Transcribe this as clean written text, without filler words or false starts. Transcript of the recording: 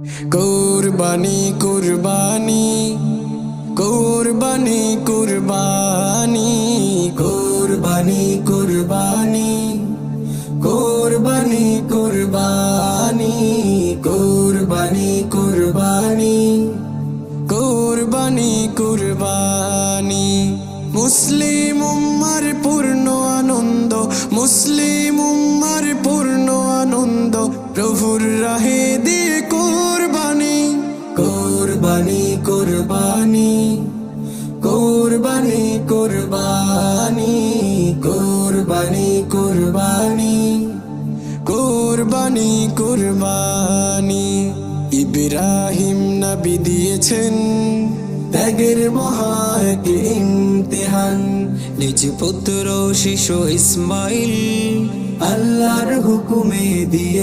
কুরবানি কুরবানি কুরবানি কুরবানি কুরবানি কুরবানি কুরবানি কুরবানি কুরবানি কুরবানি কুরবানি কুরবানি মুসলিম উম্মার পূর্ণ আনন্দ, মুসলিম উম্মার পূর্ণ আনন্দ, প্রভুর রাহে দিয়ে কুরবানি কুরবানি কুরবানি কুরবানি কুরবানি কুরবানি কুরবানি কুরবানি কুরবানি ইব্রাহিম নবী দিয়েছেন ত্যাগের মহা এক ইমতিহান, নিজ পুত্র শিশু ইসমাইল আল্লাহর হুকুমে দিয়ে